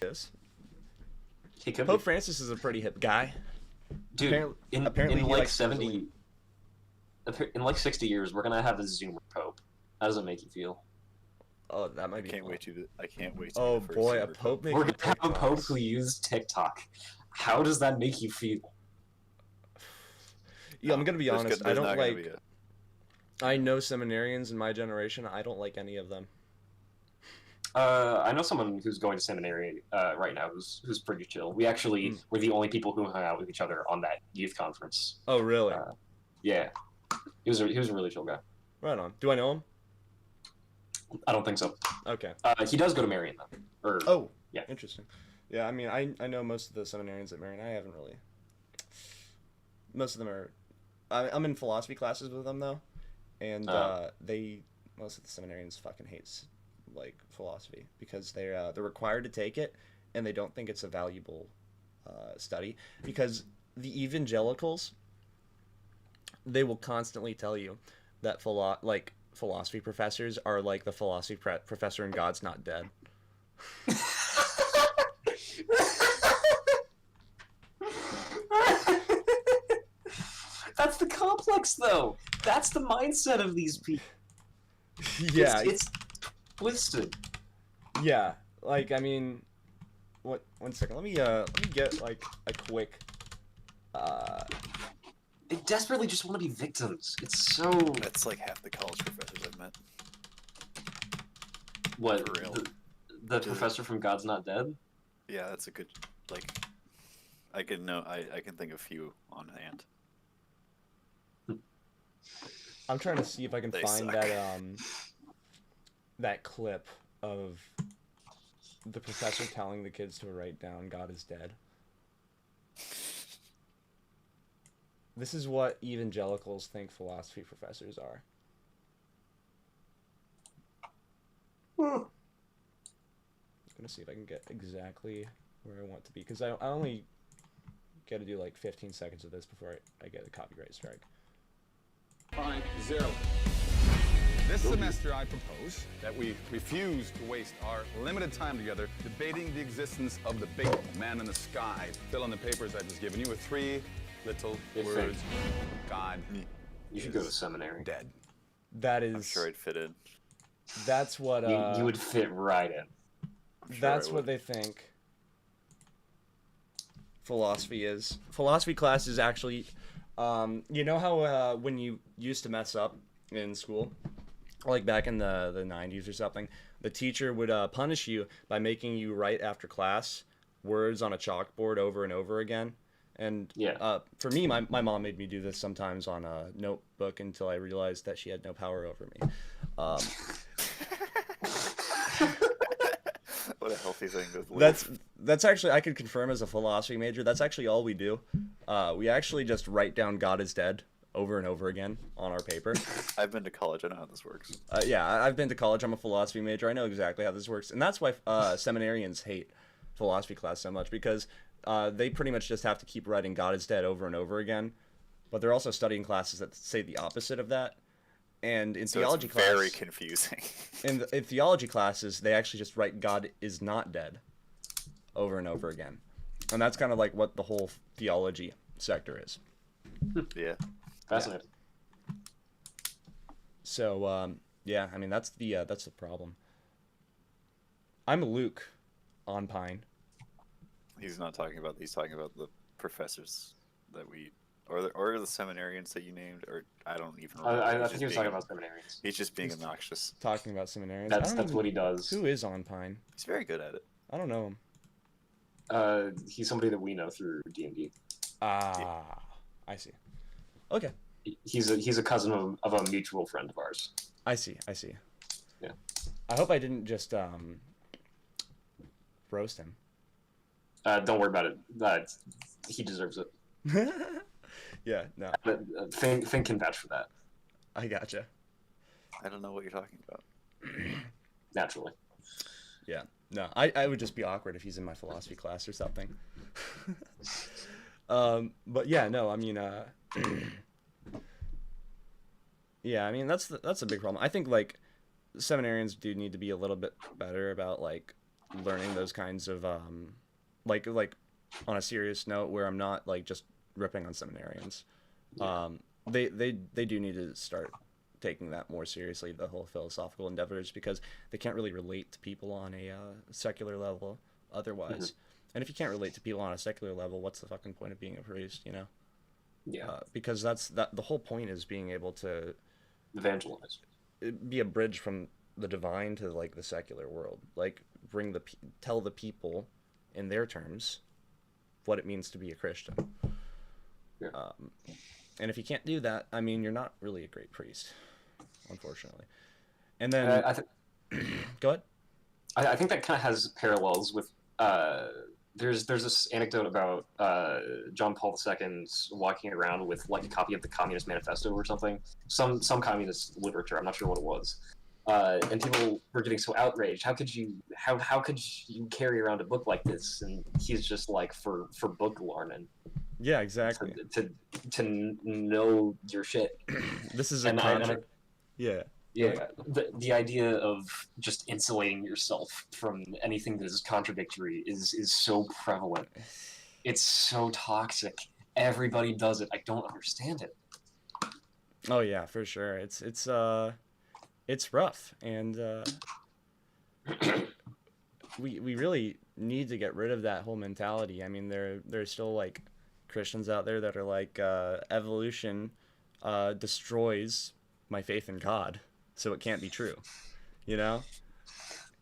Yes. He could Pope be. Francis is a pretty hip guy. Dude, Apparently in he like likes 70, in like 60 years, we're gonna have a Zoomer Pope. How does it make you feel? Oh, that might I be can't fun. wait to. I can't wait to be Oh the first boy, a Zoomer pope We're making gonna have a Pope TikToks. who used TikTok. How does that make you feel? Yeah, I'm gonna be honest. I There's don't not gonna like. be a. I know seminarians in my generation. I don't like any of them. I know someone who's going to seminary right now who's pretty chill. We actually were the only people who hung out with each other on that youth conference. Oh really? Yeah, he was a really chill guy. Right on. Do I know him? I don't think so. Okay. He does go to Marion though. Or Oh, yeah, interesting. Yeah, I mean, I know most of the seminarians at Marion. I haven't really. Most of them are. I'm in philosophy classes with them though, and most of the seminarians fucking hates like philosophy because they're required to take it, and they don't think it's a valuable study because the evangelicals, they will constantly tell you that philosophy professors are like the philosophy professor in God's Not Dead. That's the complex though. That's the mindset of these people. Yeah, it's twisted. yeah. Like I mean, what? 1 second. Let me get like a quick. They desperately just want to be victims. It's so. That's like half the college professors I've met. What? For real. The professor from God's Not Dead? Yeah, that's a good like. I can think of a few on hand. I'm trying to see if I can They find suck. that clip of the professor telling the kids to write down "God is dead." This is what evangelicals think philosophy professors are. I'm gonna see if I can get exactly where I want to be because I only get to do like 15 seconds of this before I get a copyright strike. Fine, 0. This semester I propose that we refuse to waste our limited time together debating the existence of the big man in the sky. Fill in the papers I've just given you with 3 little words. God You should go to seminary. dead. That is. I'm sure I'd fit in. That's what. You would fit right in. Sure That's I what would. they think philosophy is. Philosophy class is actually, you know how when you used to mess up in school, like back in the 90s or something, the teacher would punish you by making you write after class words on a chalkboard over and over again. And Yeah. for me, my mom made me do this sometimes on a notebook until I realized that she had no power over me. What a healthy thing to live. That's actually, I could confirm as a philosophy major, that's actually all we do. We actually just write down God is dead over and over again on our paper. I've been to college. I know how this works. Yeah, I've been to college. I'm a philosophy major. I know exactly how this works. And that's why seminarians hate philosophy class so much because they pretty much just have to keep writing God is dead over and over again. But they're also studying classes that say the opposite of that. And in So theology it's class, very confusing. in theology classes, they actually just write God is not dead over and over again. And that's kind of like what the whole theology sector is. Yeah. Fascinating. So, yeah, I mean, that's the problem. I'm Luke on Pine. He's not talking about. He's talking about the professors that we, or the seminarians that you named, or I don't even remember. I He's think just he was being- talking about seminarians. He's just being obnoxious. Talking about seminarians. I That's don't that's even- what he does. Who is on Pine? He's very good at it. I don't know him. He's somebody that we know through D&D. Ah, I see. Okay, He's a cousin of a mutual friend of ours. I see. Yeah. I hope I didn't just roast him. Don't worry about it. He deserves it. Yeah, no, Finn can vouch for that. I gotcha. I don't know what you're talking about. Naturally. Yeah, no, I would just be awkward if he's in my philosophy class or something. But yeah, no, I mean, yeah, I mean that's a big problem. I think like seminarians do need to be a little bit better about like learning those kinds of like on a serious note where I'm not like just ripping on seminarians. They do need to start taking that more seriously, the whole philosophical endeavors, because they can't really relate to people on a secular level otherwise. And if you can't relate to people on a secular level, what's the fucking point of being a priest, you know? Yeah. Because the whole point is being able to Evangelize. be a bridge from the divine to like the secular world, like tell the people in their terms what it means to be a Christian. Yeah. And if you can't do that, I mean, you're not really a great priest, unfortunately. And then go ahead. I think that kind of has parallels with there's this anecdote about John Paul II walking around with like a copy of the Communist Manifesto or something, some communist literature. I'm not sure what it was, and people were getting so outraged. How could you carry around a book like this? And he's just like, for book learning. Yeah, exactly. To know your shit. This is a yeah. Yeah, the idea of just insulating yourself from anything that is contradictory is so prevalent. It's so toxic. Everybody does it. I don't understand it. Oh yeah, for sure. It's rough, and we really need to get rid of that whole mentality. I mean, there's still like Christians out there that are like evolution destroys my faith in God, so it can't be true, you know?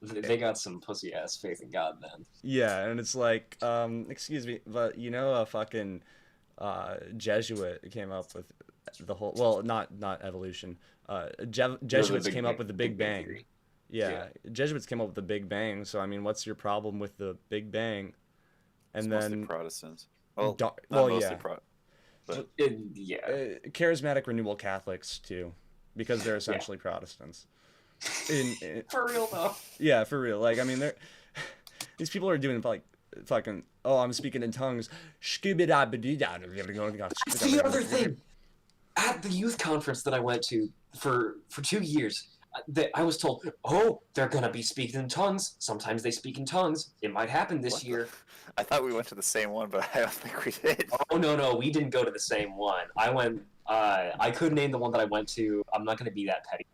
They got some pussy ass faith in God, man. Yeah, and it's like, excuse me, but you know, a fucking Jesuit came up with the whole, well, not evolution. Jesuits came up with the Big Bang. Yeah, Jesuits came up with the Big Bang. So I mean, what's your problem with the Big Bang? And it's then mostly Protestants. Well, yeah. But Charismatic renewal Catholics too, because they're essentially Protestants. For real though. Yeah, for real. Like, I mean, these people are doing like fucking. Oh, I'm speaking in tongues. That's the other thing. At the youth conference that I went to for 2 years, I was told, oh, they're gonna be speaking in tongues. Sometimes they speak in tongues. It might happen this year. I thought we went to the same one, but I don't think we did. Oh no, we didn't go to the same one. I went. I could name the one that I went to. I'm not gonna be that petty.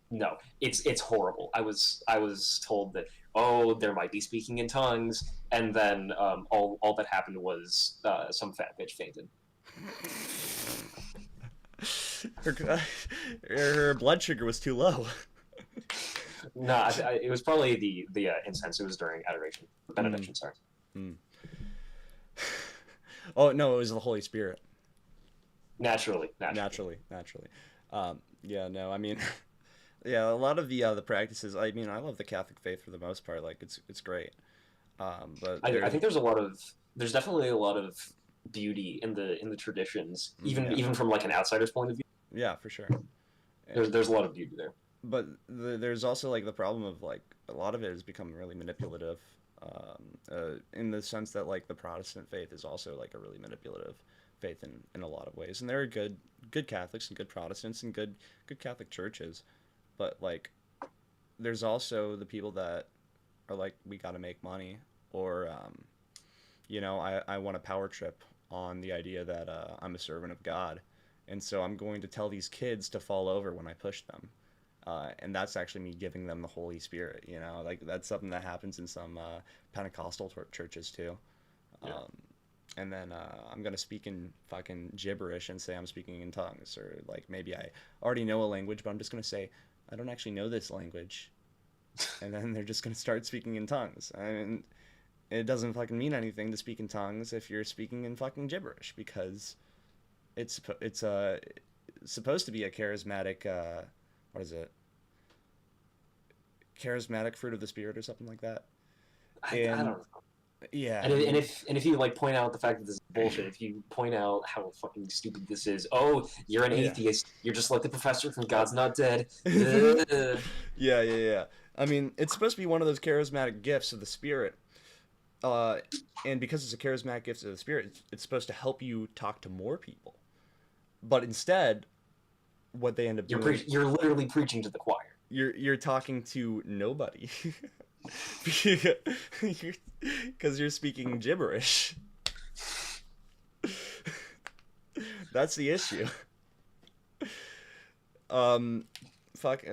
No, it's horrible. I was told that, oh, there might be speaking in tongues, and then all that happened was some fat bitch fainted. Her blood sugar was too low. No, it was probably the incense. It was during adoration, benediction. Sorry. Oh no, it was the Holy Spirit. Naturally. Yeah, no, I mean, yeah, a lot of the practices. I mean, I love the Catholic faith for the most part. Like, it's great. But I think there's definitely a lot of beauty in the traditions, even from like an outsider's point of view. Yeah, for sure. There's a lot of beauty there. But there's also like the problem of like a lot of it has become really manipulative, in the sense that like the Protestant faith is also like a really manipulative faith in a lot of ways. And there are good Catholics and good Protestants and good Catholic churches, but like there's also the people that are like, we got to make money, or you know, I want a power trip on the idea that I'm a servant of God, and so I'm going to tell these kids to fall over when I push them. And that's actually me giving them the Holy Spirit, you know, like that's something that happens in some Pentecostal churches too. Yeah. And then I'm going to speak in fucking gibberish and say I'm speaking in tongues, or like maybe I already know a language, but I'm just going to say, I don't actually know this language. And then they're just going to start speaking in tongues. I mean, it doesn't fucking mean anything to speak in tongues if you're speaking in fucking gibberish, because it's supposed to be a charismatic, what is it? Charismatic fruit of the Spirit or something like that. I don't know. Yeah. And if you like point out the fact that this is bullshit, if you point out how fucking stupid this is, oh, you're an atheist, you're just like the professor from God's Not Dead. Yeah. I mean, it's supposed to be one of those charismatic gifts of the Spirit. And because it's a charismatic gift of the Spirit, it's supposed to help you talk to more people. But instead, what they end up doing... You're literally preaching to the choir. You're talking to nobody. Because you're speaking gibberish. That's the issue. Fuck.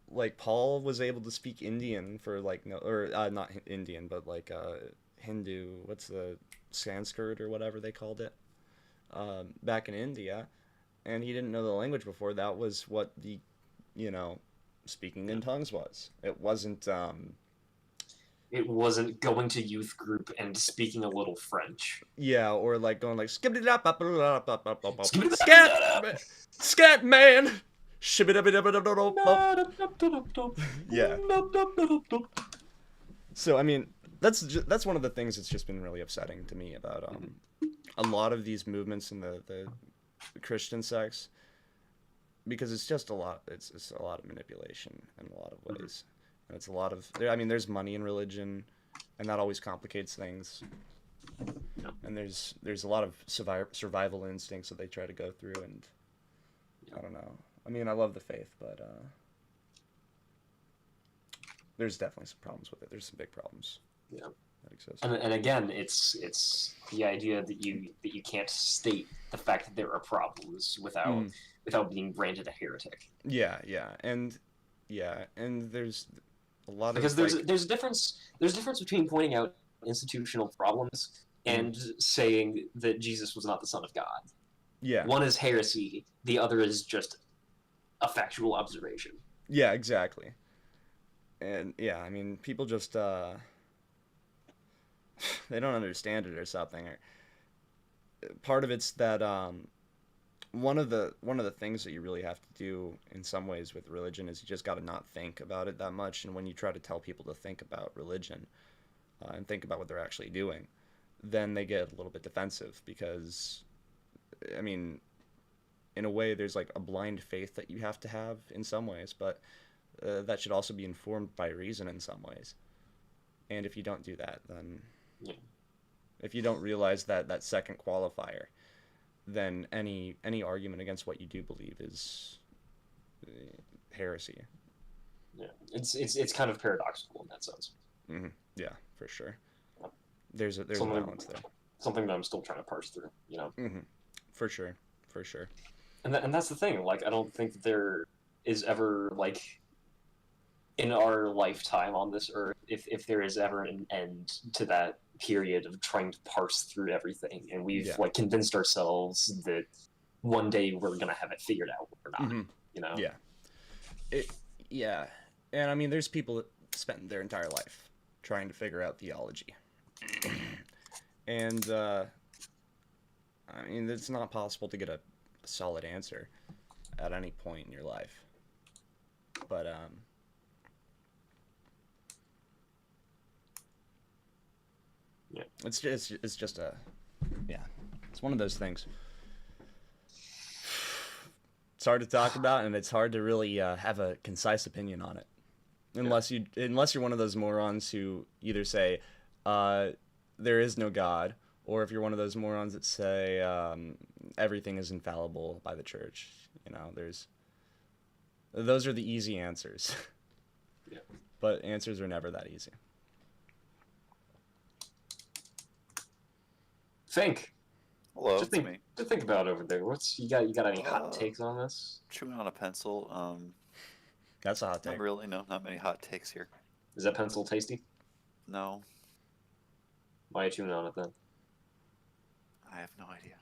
Like Paul was able to speak Indian for like no, or not Indian, but like Hindu. What's the Sanskrit or whatever they called it? Back in India, and he didn't know the language before. That was what the, speaking in tongues was. It wasn't. It wasn't going to youth group and speaking a little French. Yeah, or like going like scat Scat man. Yeah. So I mean, that's one of the things that's just been really upsetting to me about a lot of these movements in the Christian sects, because it's just a lot. It's a lot of manipulation in a lot of ways. And it's a lot of. I mean, there's money in religion, and that always complicates things. And there's a lot of survival instincts that they try to go through, and I don't know. I mean, I love the faith, but there's definitely some problems with it. There's some big problems. Yeah. That exist. And again, it's the idea that you can't state the fact that there are problems without being branded a heretic. Yeah, and there's a lot because of there's a difference between pointing out institutional problems and saying that Jesus was not the Son of God. Yeah. One is heresy, the other is just a factual observation. Yeah, exactly. And yeah, I mean, people just they don't understand it or something. Part of it's that one of the things that you really have to do in some ways with religion is you just got to not think about it that much. And when you try to tell people to think about religion and think about what they're actually doing, then they get a little bit defensive, because I mean, in a way, there's like a blind faith that you have to have in some ways, but that should also be informed by reason in some ways. And if you don't do that, then if you don't realize that second qualifier, then any argument against what you do believe is heresy. Yeah, it's kind of paradoxical in that sense. Mm-hmm. Yeah, for sure. There's a something, balance there. Something that I'm still trying to parse through, Mm-hmm. For sure. And that's the thing. Like, I don't think there is ever, like, in our lifetime on this earth, if there is ever an end to that period of trying to parse through everything, and we've like convinced ourselves that one day we're gonna have it figured out or not. Mm-hmm. Yeah. And I mean, there's people that spend their entire life trying to figure out theology, and I mean, it's not possible to get a solid answer at any point in your life, but it's just it's one of those things. It's hard to talk about, and it's hard to really have a concise opinion on it, unless you're one of those morons who either say there is no God, or if you're one of those morons that say everything is infallible by the church. Those are the easy answers. Yeah. But answers are never that easy. Think. Hello, Just it's me. think about over there. You got any hot takes on this? Chewing on a pencil. That's a hot take. Not really. No, not many hot takes here. Is that pencil tasty? No, Why are you chewing on it then? I have no idea.